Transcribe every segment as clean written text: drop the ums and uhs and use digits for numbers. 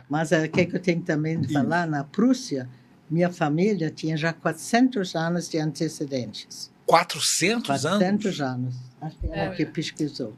Mas o que eu tenho também de falar, na Prússia, minha família tinha já 400 anos de antecedentes. 400 anos? 400 anos. Acho que ela que pesquisou.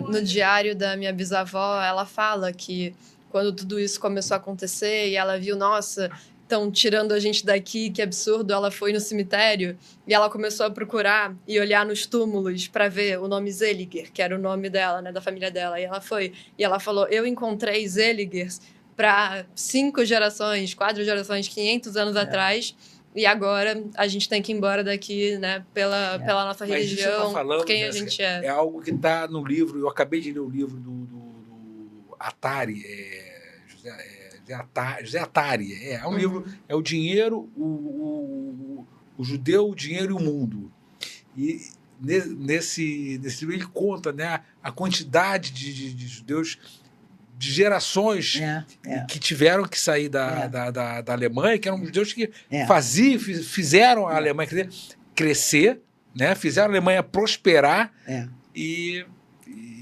No diário da minha bisavó, ela fala que quando tudo isso começou a acontecer e ela viu, nossa, estão tirando a gente daqui, que absurdo, ela foi no cemitério e ela começou a procurar e olhar nos túmulos para ver o nome Zeliger, que era o nome dela, né, da família dela. E ela foi, e ela falou, eu encontrei Zeligers para 5 gerações, 4 gerações, 500 anos atrás, e agora a gente tem que ir embora daqui, né, pela nossa religião, por quem a gente é. É algo que está no livro, eu acabei de ler o livro do Atari, José Atari. É um livro, é o dinheiro, o judeu, o dinheiro e o mundo. E nesse livro ele conta, né, a quantidade de judeus de gerações que tiveram que sair da Alemanha, que eram judeus que fizeram a Alemanha crescer, né, fizeram a Alemanha prosperar e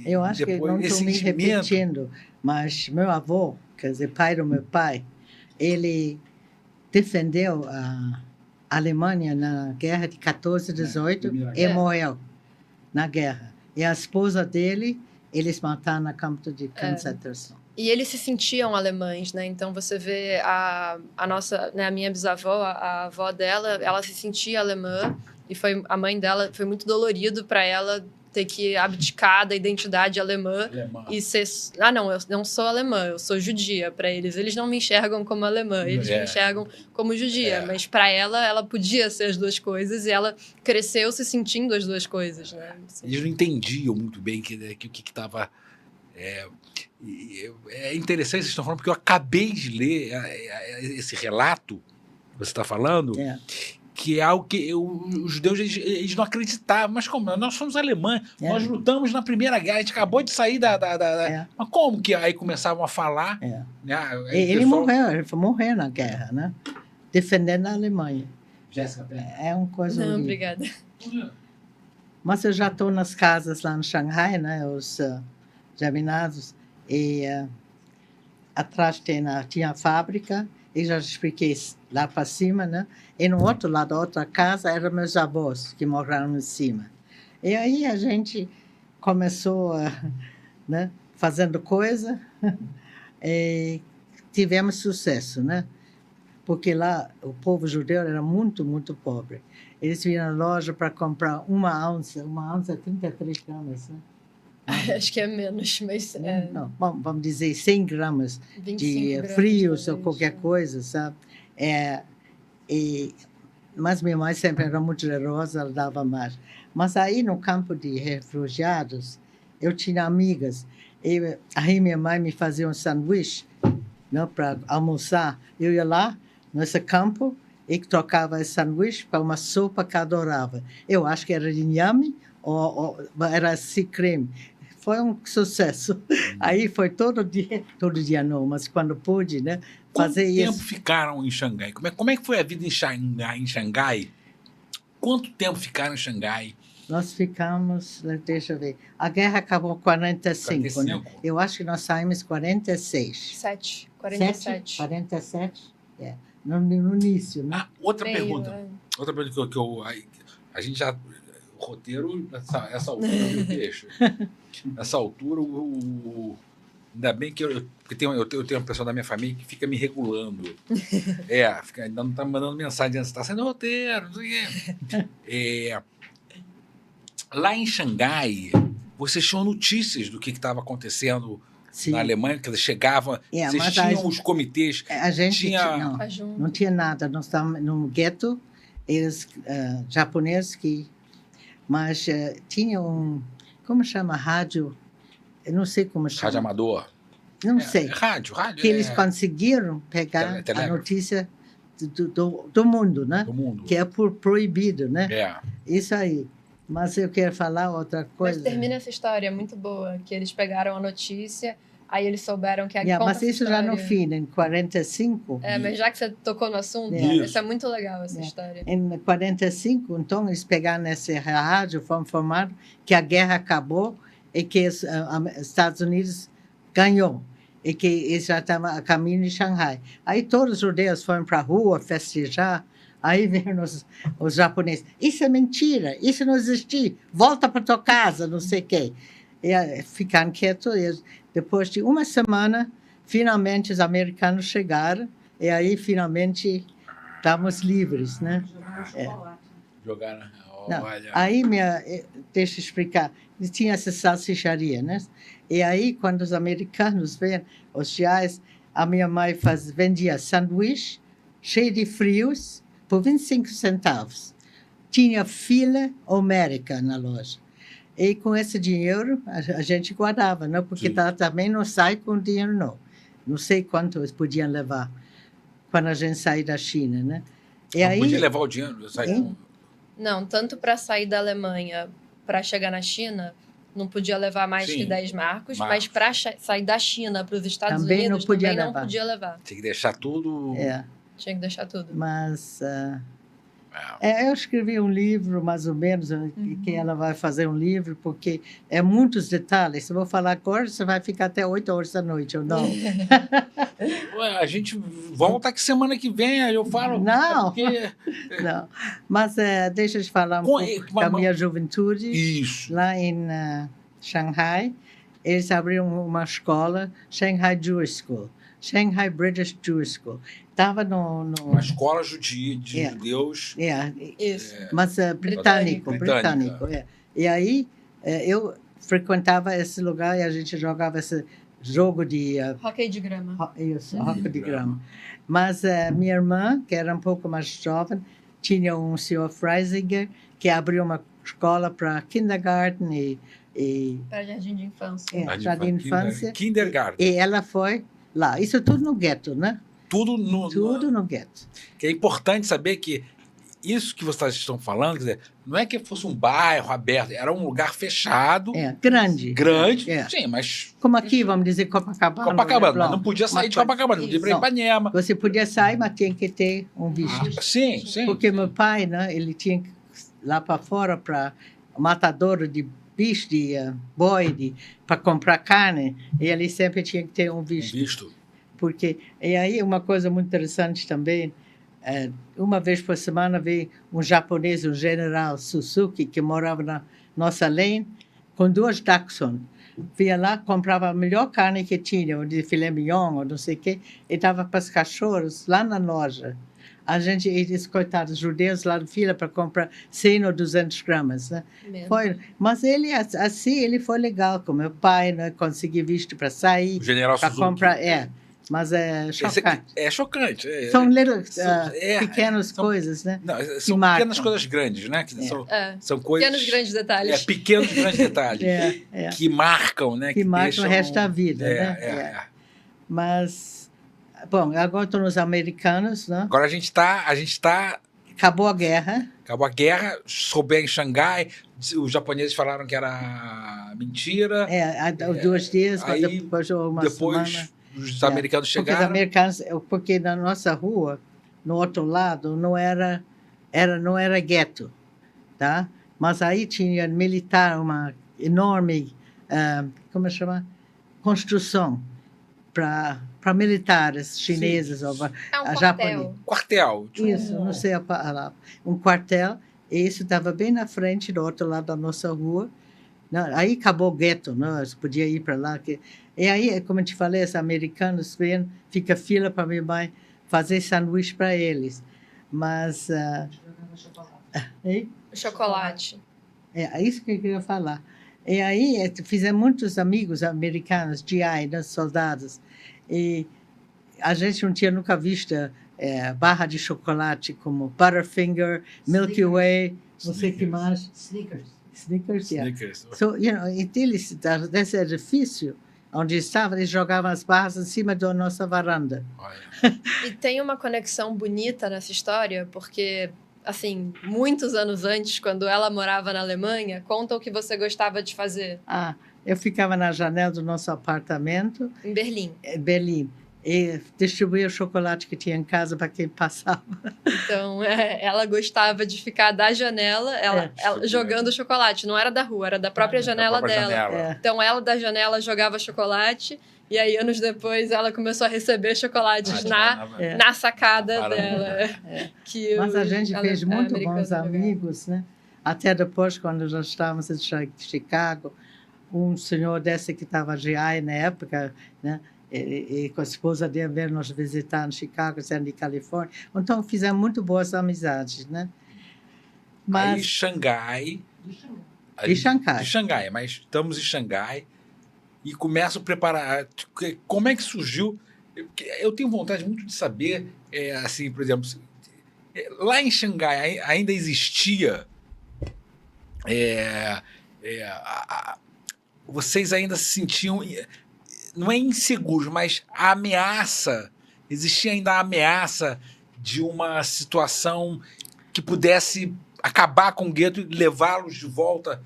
eu acho que não estou me repetindo, mas meu avô, quer dizer, pai do meu pai, ele defendeu a Alemanha na guerra de 14, 18 e morreu na guerra. E a esposa dele, eles mataram na campo de concentração. E eles se sentiam alemães, né? Então você vê a nossa, né, a minha bisavó, a avó dela, ela se sentia alemã e a mãe dela foi muito dolorido para ela ter que abdicar da identidade alemã e ser... não, eu não sou alemã, eu sou judia. Para eles, eles não me enxergam como alemã, eles me enxergam como judia. Mas para ela podia ser as duas coisas e ela cresceu se sentindo as duas coisas, né? Assim. Eles não entendiam muito bem o que estava... É interessante vocês estão falando, porque eu acabei de ler esse relato que você está falando... que é algo que os judeus eles não acreditavam. Mas como? Nós somos alemães, nós lutamos na Primeira Guerra, a gente acabou de sair Mas como que aí começavam a falar? Né? Ele morreu na guerra, né? Defendendo a Alemanha. Jéssica, é uma coisa... Não, obrigada. Mas eu já estou nas casas lá em Xangai, né? Os geminados, e atrás tinha a fábrica, e já expliquei lá para cima, né? E no outro lado da outra casa eram meus avós, que moraram em cima. E aí a gente começou né, fazendo coisa e tivemos sucesso, né? Porque lá o povo judeu era muito, muito pobre. Eles vinham na loja para comprar uma onça é 33 gramas, né? Acho que é menos, mas... Não, vamos dizer 100 gramas de frios ou qualquer coisa, sabe? Mas minha mãe sempre era muito generosa, ela dava mais. Mas aí no campo de refugiados, eu tinha amigas. Aí minha mãe me fazia um sanduíche, né, para almoçar. Eu ia lá, nesse campo, e trocava esse sanduíche para uma sopa que eu adorava. Eu acho que era de inhame ou era assim, creme. Foi um sucesso. Aí foi todo dia não, mas quando pude, né, fazer isso. Quanto tempo ficaram em Xangai? Como é que foi a vida em Xangai? Quanto tempo ficaram em Xangai? Nós ficamos, deixa eu ver, a guerra acabou em 45, né? Eu acho que nós saímos em 46. 47. 47, no início, né? Outra pergunta que a gente já... O roteiro, essa altura, eu deixo. Nessa altura, ainda bem que eu tenho uma pessoa da minha família que fica me regulando. Ainda não está me mandando mensagem dizendo, você está saindo roteiro, não sei o quê. Lá em Xangai, vocês tinham notícias do que estava acontecendo na Alemanha, que chegavam, vocês tinham os comitês. A gente não tinha nada, nós estávamos num gueto, eles japoneses que... Mas tinha como chama, rádio, eu não sei como chama. Rádio amador? Não sei. Rádio. Que eles conseguiram pegar a notícia do mundo, né? Do mundo. Que é proibido, né? Isso aí. Mas eu quero falar outra coisa. Mas termina essa história, é muito boa, que eles pegaram a notícia... Aí eles souberam que mas isso já no fim, em 45. Mas já que você tocou no assunto, isso é muito legal, essa história. Em 45, então, eles pegaram nessa rádio, foram informados que a guerra acabou e que os Estados Unidos ganhou. e que eles já estavam a caminho de Xangai. Aí todos os judeus foram para a rua festejar. Aí vieram os japoneses. Isso é mentira, isso não existe. Volta para tua casa, não sei o quê. E ficaram quietos. E depois de uma semana, finalmente os americanos chegaram. E aí, finalmente, estamos livres, né? Jogaram. Não, Olha. aí, deixa eu explicar. Tinha essa salsicharia, né? E aí, quando os americanos vêm, os reais, a minha mãe vendia sanduíche cheio de frios por 25 centavos. Tinha fila homérica na loja. E com esse dinheiro, a gente guardava, não? Porque também não sai com dinheiro, não. Não sei quanto eles podiam levar quando a gente sair da China, né? E Não aí, podia levar o dinheiro. Não, tanto para sair da Alemanha para chegar na China, não podia levar mais Sim, que 10 marcos, marcos. mas para sair da China para os Estados Também não Unidos podia também não levar. podia levar. Tem que deixar tudo. Tinha que deixar tudo. mas eu escrevi um livro, mais ou menos, que ela vai fazer um livro, porque é muitos detalhes. Se eu vou falar agora, você vai ficar até 8 horas da noite, ou não? Ué, a gente volta aqui semana que vem, aí eu falo. Não. Porque... Não. Mas deixa eu te falar um pouco da minha juventude. Isso. Lá em Shanghai, eles abriram uma escola, Shanghai Jewish School, Shanghai British Jewish School. Estava Uma escola judia de judeus. Isso. mas britânico. E aí, eu frequentava esse lugar e a gente jogava esse jogo de... Hóquei de grama. Hóquei de grama. Mas minha irmã, que era um pouco mais jovem, tinha um senhor Freisinger, que abriu uma escola para kindergarten e Para jardim de infância. jardim de infância. Kindergarten. E ela foi lá. Isso tudo no gueto, né? Tudo no gueto. Que é importante saber que isso que vocês estão falando, quer dizer, não é que fosse um bairro aberto, era um lugar fechado. Grande. Grande, sim, mas... Como aqui, vamos dizer, Copacabana. Mas não podia sair de Copacabana, não podia ir para Ipanema. Você podia sair, mas tinha que ter um visto. Sim. Porque meu pai, né, ele tinha que ir lá para fora para matadouro de bicho, de boi, para comprar carne, e ele sempre tinha que ter um visto. Porque, e aí uma coisa muito interessante também, uma vez por semana veio um japonês, um general Suzuki, que morava na nossa lane, com 2 Dachshund. Vinha lá, comprava a melhor carne que tinha, ou de filé mignon, ou não sei o quê, e dava para os cachorros lá na loja. A gente, eles, coitados, judeus lá na fila para comprar 100 ou 200 gramas, né? Mas ele, assim, ele foi legal com meu pai, né? Consegui visto para sair, para comprar, mas é chocante. É chocante. São pequenas coisas, né? Não, são pequenas coisas grandes, né? São coisas... Pequenos grandes detalhes. Pequenos grandes detalhes. Que marcam, né? Que marcam o resto da vida, né? Mas, bom, agora estou nos americanos, né? Agora a gente tá... Acabou a guerra. Souber em Xangai, os japoneses falaram que era mentira. 2 dias, mas depois uma semana. Os americanos chegaram. Porque os americanos, porque na nossa rua, no outro lado, não era gueto, tá? Mas aí tinha militar, uma enorme, como chama? Construção para militares chineses ou japoneses. Quartel. Isso, não sei a palavra. Um quartel, e isso estava bem na frente, do outro lado da nossa rua. Aí acabou o gueto, né? Você podia ir para lá. E aí, como eu te falei, os americanos vêm, fica fila para minha mãe fazer sanduíche para eles. Mas... Chocolate. É isso que eu queria falar. E aí, fizemos muitos amigos americanos, GI, né, soldados. E a gente não tinha nunca visto barra de chocolate como Butterfinger, Milky Way, não sei o que mais. Snickers, So, eles, desse edifício onde estavam, eles jogavam as barras em cima da nossa varanda. E tem uma conexão bonita nessa história, porque, assim, muitos anos antes, quando ela morava na Alemanha, conta o que você gostava de fazer. Eu ficava na janela do nosso apartamento. Em Berlim. Berlim. E distribuía o chocolate que tinha em casa para quem passava. Então, ela gostava de ficar da janela, ela jogando chocolate. Não era da rua, era da própria janela dela. Então, ela da janela jogava chocolate E aí, anos depois, ela começou a receber chocolates na sacada dela. Mas a gente fez muito bons americana amigos, né? Até depois, quando nós estávamos em Chicago, um senhor desse que estava GI na época, né? E com a esposa dele veio nos visitar em Chicago, sendo de Califórnia. Então, fizemos muito boas amizades, né? Aí, Xangai. De Xangai. De Xangai, mas estamos em Xangai e começo a preparar. Como é que surgiu? Eu tenho vontade muito de saber, assim, por exemplo, lá em Xangai ainda existia. Vocês ainda se sentiam, não é inseguros, mas a ameaça, existia ainda a ameaça de uma situação que pudesse acabar com o gueto e levá-los de volta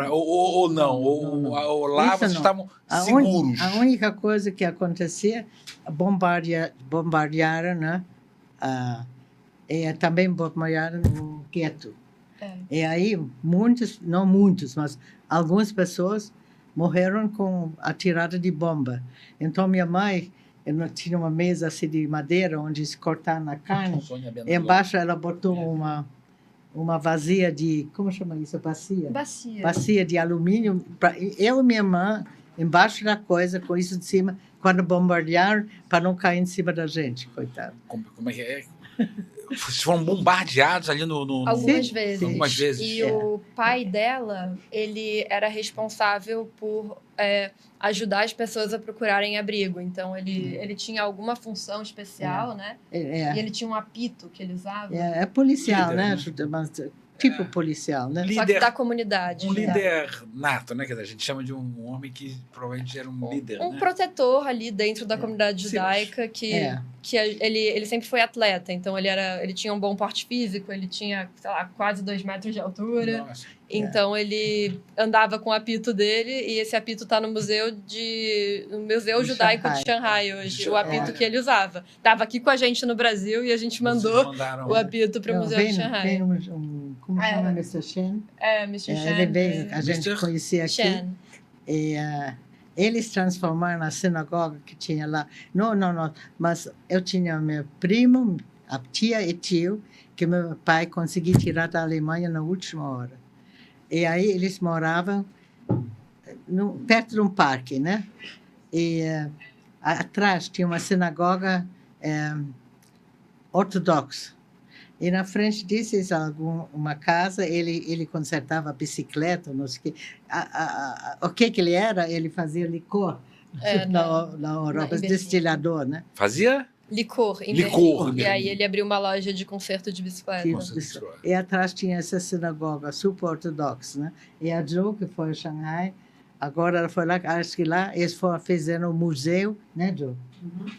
ou não? Ou lá vocês estavam seguros? A única coisa que acontecia, bombardearam, né? E também bombardearam o gueto. E aí, não muitos, mas algumas pessoas morreram com a tirada de bomba. Então, minha mãe tinha uma mesa assim de madeira, onde se cortava a carne. E embaixo ela botou uma vasilha de... Como chama isso? Bacia? Bacia de alumínio. Eu e minha irmã, embaixo da coisa, com isso de cima, quando bombardearam, para não cair em cima da gente, coitado. Como é que é? Vocês foram bombardeados ali no... Algumas vezes. Algumas vezes. E o pai dela, ele era responsável por ajudar as pessoas a procurarem abrigo. Então, ele tinha alguma função especial, né? E ele tinha um apito que ele usava. É policial, líder, né? Mas, tipo policial, né? Só que da comunidade. Um líder nato, né? Que a gente chama de um homem que provavelmente era um líder, um né? protetor ali dentro da comunidade judaica que ele sempre foi atleta. Então, ele tinha um bom porte físico, ele tinha, sei lá, quase 2 metros de altura. Nossa. Então, ele andava com o apito dele, e esse apito está no Museu Judaico de Shanghai hoje, o apito que ele usava. Estava aqui com a gente no Brasil e a gente mandou o apito para o Museu de Shanghai. Como chama Mr. Shen? Mr. Shen. Ele veio, a gente conhecia aqui. Shen. E eles transformaram a sinagoga que tinha lá. Não, mas eu tinha meu primo, a tia e tio, que meu pai conseguiu tirar da Alemanha na última hora. E aí eles moravam perto de um parque, né? E atrás tinha uma sinagoga ortodoxa. E na frente disso, uma casa, ele consertava bicicleta, não sei o quê. O que ele era? Ele fazia licor na Europa, destilador, né? Fazia? Licor. E aí ele abriu uma loja de conserto de bicicleta. E atrás tinha essa sinagoga super ortodoxa, né? E a Jo, que foi a Xangai, agora ela foi lá, acho que lá eles fizeram um museu, né, Jo?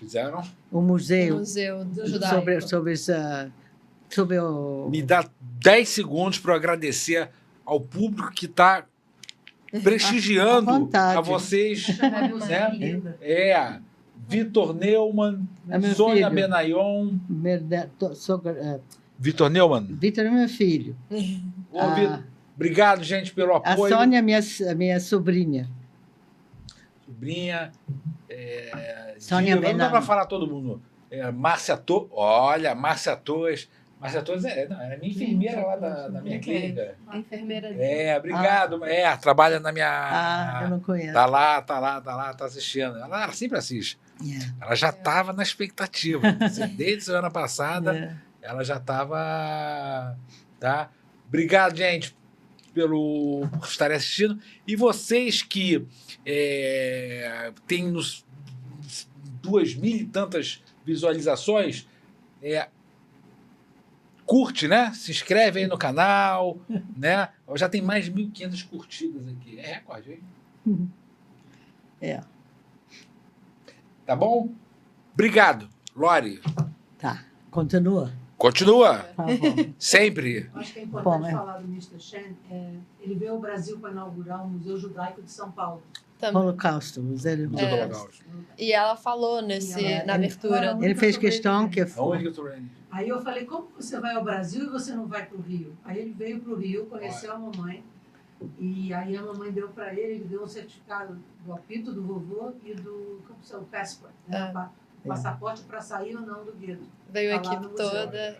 Fizeram? Um museu. O Museu do Judaico. Sobre o... Me dá 10 segundos para agradecer ao público que está prestigiando a vocês. Né? Vitor Neumann, Sônia Benayon. Vitor Neumann? Vitor é meu filho. Obrigado, gente, pelo apoio. A Sônia é minha sobrinha. Sobrinha. Sônia Benayon. Não dá para falar todo mundo. Márcia Torres. Olha, Márcia Torres. Márcia Torres era minha enfermeira lá da minha clínica. A enfermeira dele. Obrigado. Trabalha na minha... eu não conheço. Tá lá, tá assistindo. Ela sempre assiste. Ela já estava na expectativa. Desde semana passada, ela já estava... Tá? Obrigado, gente, por estarem assistindo. E vocês que têm nos 2.000 e tantas visualizações, curte, né? Se inscreve aí no canal, né? Já tem mais de 1.500 curtidas aqui. É recorde, hein? Tá bom? Obrigado, Lori. Tá. Continua. Continua. Tá bom. Sempre. Acho que é importante falar do Mr. Shen. Ele veio ao Brasil para inaugurar o Museu Judaico de São Paulo. Holocausto, Museu do Holocausto. E ela falou na abertura. Ele fez questão que foi. Aí eu falei, como você vai ao Brasil e você não vai para o Rio? Aí ele veio para o Rio, conheceu a mamãe, E aí a mamãe deu para ele deu um certificado do apito do vovô e do passport, né? O passaporte para sair ou não do gueto. Veio a Tá lá no equipe museu. toda.